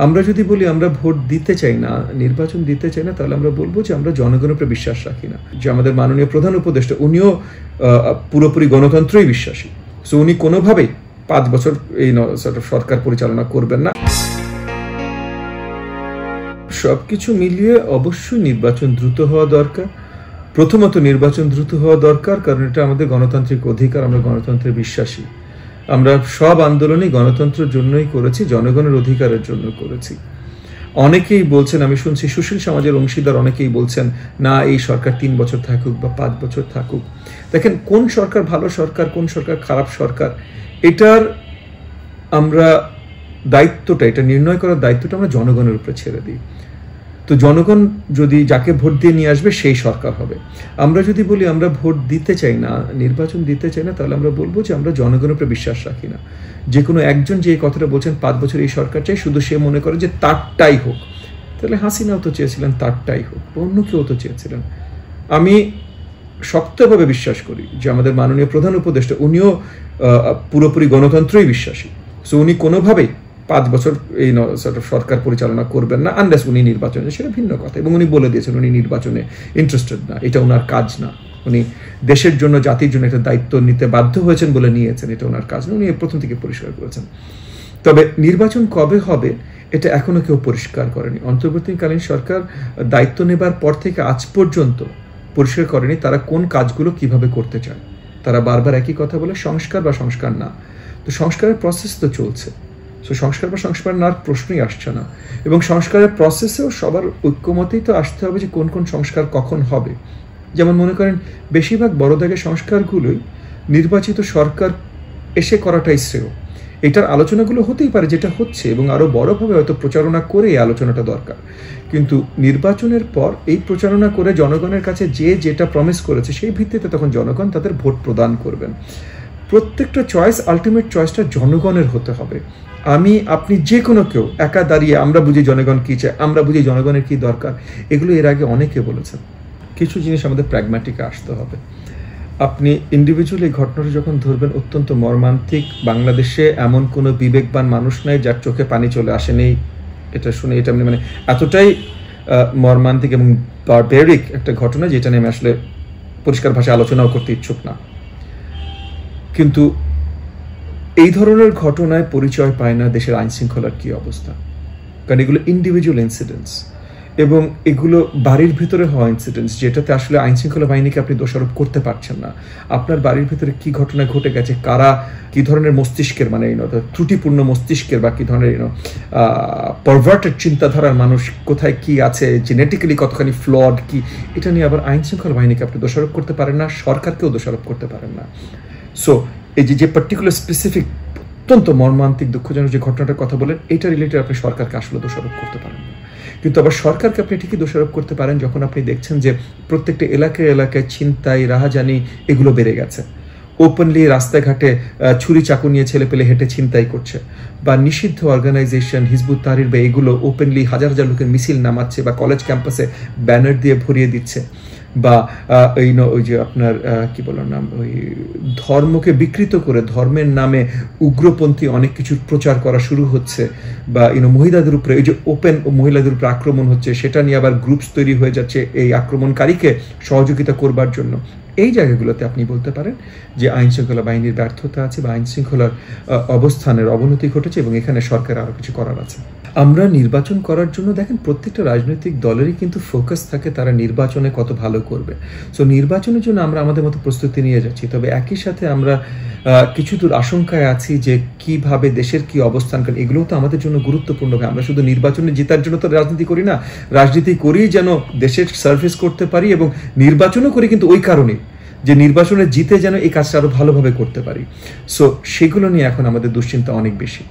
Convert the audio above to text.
আমরা যদি বলি আমরা ভোট দিতে চাই না, নির্বাচন দিতে চাই না, তাহলে আমরা বলবো যে আমরা জনগণের উপরে বিশ্বাস রাখি না। যে আমাদের মাননীয় প্রধান উপদেষ্টা উনিও পুরোপুরি গণতন্ত্রই বিশ্বাসী। সো উনি কোনোভাবেই 5 বছর এই সরকার পরিচালনা করবেন না। সবকিছু মিলিয়ে অবশ্যই নির্বাচন দ্রুত হওয়া দরকার। প্রথমত নির্বাচন দ্রুত হওয়া দরকার, কারণ এটা আমাদের গণতান্ত্রিক অধিকার, আমরা গণতন্ত্রে বিশ্বাসী। আমরা সব আন্দোলনই গণতন্ত্রের জন্যই করেছি, জনগণের অধিকারের জন্য করেছি। অনেকেই বলছেন, আমি শুনছি সুশীল সমাজের অংশীদার অনেকেই বলছেন না এই সরকার 3 বছর থাকুক বা 5 বছর থাকুক। দেখেন কোন সরকার ভালো সরকার, কোন সরকার খারাপ সরকার, এটার আমরা দায়িত্বটা, এটা নির্ণয় করার দায়িত্বটা আমরা জনগণের উপরে ছেড়ে দিই। তো জনগণ যদি যাকে ভোট দিয়ে নিয়ে আসবে সেই সরকার হবে। আমরা যদি বলি আমরা ভোট দিতে চাই না, নির্বাচন দিতে চাই না, তাহলে আমরা বলবো যে আমরা জনগণের উপরে বিশ্বাস রাখি না। যে কোনো একজন যে এই কথাটা বলছেন 5 বছর এই সরকার চাই, শুধু সে মনে করে যে তারটাই হোক। তাহলে হাসিনাও তো চেয়েছিলেন তারটাই হোক, অন্য কেউ তো চেয়েছিলেন। আমি শক্তভাবে বিশ্বাস করি যে আমাদের মাননীয় প্রধান উপদেষ্টা উনিও পুরোপুরি গণতন্ত্রই বিশ্বাসী। সো উনি কোনোভাবেই 5 বছর এই সরকার পরিচালনা করবেন না, আনলেস উনি নির্বাচনে, সেটা ভিন্ন কথা। এবং উনি বলে দিয়েছেন উনি নির্বাচনে ইন্টারেস্টেড না, এটা ওনার কাজ না। উনি দেশের জন্য, জাতির জন্য একটা দায়িত্ব নিতে বাধ্য হয়েছেন বলে নিয়েছেন, এটা ওনার কাজ না। উনি প্রথম থেকে পরিষ্কার করেছেন। তবে নির্বাচন কবে হবে এটা এখনো কেউ পরিষ্কার করেনি। অন্তর্বর্তীকালীন সরকার দায়িত্ব নেবার পর থেকে আজ পর্যন্ত পরিষ্কার করেনি তারা কোন কাজগুলো কিভাবে করতে চায়। তারা বারবার একই কথা বলে, সংস্কার বা সংস্কার না। তো সংস্কারের প্রসেস তো চলছে। সো সংস্কার বা সংস্কার না প্রশ্নই আসছে না। এবং সংস্কারের প্রসেসেও সবার ঐক্যমতেই তো আসতে হবে যে কোন কোন সংস্কার কখন হবে। যেমন মনে করেন বেশিরভাগ বড় দাগের সংস্কারগুলোই নির্বাচিত সরকার এসে করাটাই শ্রেয়। এটার আলোচনাগুলো হতেই পারে, যেটা হচ্ছে, এবং আরও বড়ভাবে হয়তো প্রচারণা করে এই আলোচনাটা দরকার। কিন্তু নির্বাচনের পর এই প্রচারণা করে জনগণের কাছে যে যেটা প্রমিস করেছে সেই ভিত্তিতে তখন জনগণ তাদের ভোট প্রদান করবেন। প্রত্যেকটা চয়েস, আলটিমেট চয়েসটা জনগণের হতে হবে। আমি, আপনি, যে কোনো কেউ একা দাঁড়িয়ে আমরা বুঝি জনগণ কী চায়, আমরা বুঝি জনগণের কী দরকার, এগুলো এর আগে অনেকে বলেছেন। কিছু জিনিস আমাদের প্র্যাগম্যাটিকে আসতে হবে। আপনি ইন্ডিভিজুয়াল এই ঘটনাটা যখন ধরবেন, অত্যন্ত মর্মান্তিক। বাংলাদেশে এমন কোনো বিবেকবান মানুষ নাই যার চোখে পানি চলে আসেনি এটা শুনে। এটা মানে এতটাই মর্মান্তিক এবং বারবেরিক একটা ঘটনা যেটা নিয়ে আমি আসলে পরিষ্কার ভাষায় আলোচনাও করতে ইচ্ছুক না। কিন্তু এই ধরনের ঘটনায় পরিচয় পায় না দেশের আইন শৃঙ্খলার কী অবস্থা, কারণ এগুলো ইন্ডিভিজুয়াল ইনসিডেন্টস এবং এগুলো বাড়ির ভিতরে হওয়া ইনসিডেন্টস, যেটাতে আসলে আইন শৃঙ্খলা বাহিনীকে আপনি দোষারোপ করতে পারছেন না। আপনার বাড়ির ভিতরে কি ঘটনা ঘটে গেছে, কারা কি ধরনের মস্তিষ্কের, মানে ত্রুটিপূর্ণ মস্তিষ্কের বা কি ধরনের পারভার্টেড চিন্তাধারার মানুষ কোথায় কি আছে, জেনেটিক্যালি কতখানি ফ্লড কি, এটা নিয়ে আবার আইন শৃঙ্খলা বাহিনীকে আপনি দোষারোপ করতে পারেন না, সরকারকেও দোষারোপ করতে পারেন না। সো এই যে পার্টিকুলার স্পেসিফিক অত্যন্ত মর্মান্তিক দুঃখজনক যে ঘটনাটার কথা বলেন, এটা রিলেটেড আপনি সরকারকে আসলে দোষারোপ করতে পারেন না। কিন্তু আবার সরকারকে আপনি ঠিকই দোষারোপ করতে পারেন যখন আপনি দেখছেন যে প্রত্যেকটা এলাকায় ছিনতাই, রাহাজানি এগুলো বেড়ে গেছে। ওপেনলি রাস্তাঘাটে ছুরি চাকু নিয়ে ছেলে পেলে হেঁটে ছিনতাই করছে, বা নিষিদ্ধ অর্গানাইজেশন হিজবুত তাহরির বা এগুলো ওপেনলি হাজার হাজার লোকের মিছিল নামাচ্ছে বা কলেজ ক্যাম্পাসে ব্যানার দিয়ে ভরিয়ে দিচ্ছে, বা ওই যে আপনার কি বলার নাম, ওই ধর্মকে বিকৃত করে ধর্মের নামে উগ্রপন্থী অনেক কিছুর প্রচার করা শুরু হচ্ছে, বা মহিলাদের উপরে এই যে ওপেন মহিলাদের উপরে আক্রমণ হচ্ছে, সেটা নিয়ে আবার গ্রুপস তৈরি হয়ে যাচ্ছে এই আক্রমণকারীকে সহযোগিতা করবার জন্য। এই জায়গাগুলোতে আপনি বলতে পারেন যে আইন শৃঙ্খলা বাহিনীর ব্যর্থতা আছে বা আইন শৃঙ্খলার অবস্থানের অবনতি ঘটেছে এবং এখানে সরকার আরও কিছু করার আছে। আমরা নির্বাচন করার জন্য দেখেন প্রত্যেকটা রাজনৈতিক দলেরই কিন্তু ফোকাস থাকে তারা নির্বাচনে কত ভালো করবে। সো নির্বাচনের জন্য আমরা আমাদের মতো প্রস্তুতি নিয়ে যাচ্ছি, তবে একই সাথে আমরা কিছু দূর আশঙ্কায় আছি যে কিভাবে দেশের কি অবস্থান, কারণ এগুলোও তো আমাদের জন্য গুরুত্বপূর্ণ। আমরা শুধু নির্বাচনে জেতার জন্য তো রাজনীতি করি না, রাজনীতি করি যেন দেশের সার্ভিস করতে পারি, এবং নির্বাচনও করি কিন্তু ওই কারণে যে নির্বাচনে জিতে যেন এই কাজটা আরো ভালোভাবে করতে পারি। সো সেগুলো নিয়ে এখন আমাদের দুশ্চিন্তা অনেক বেশি।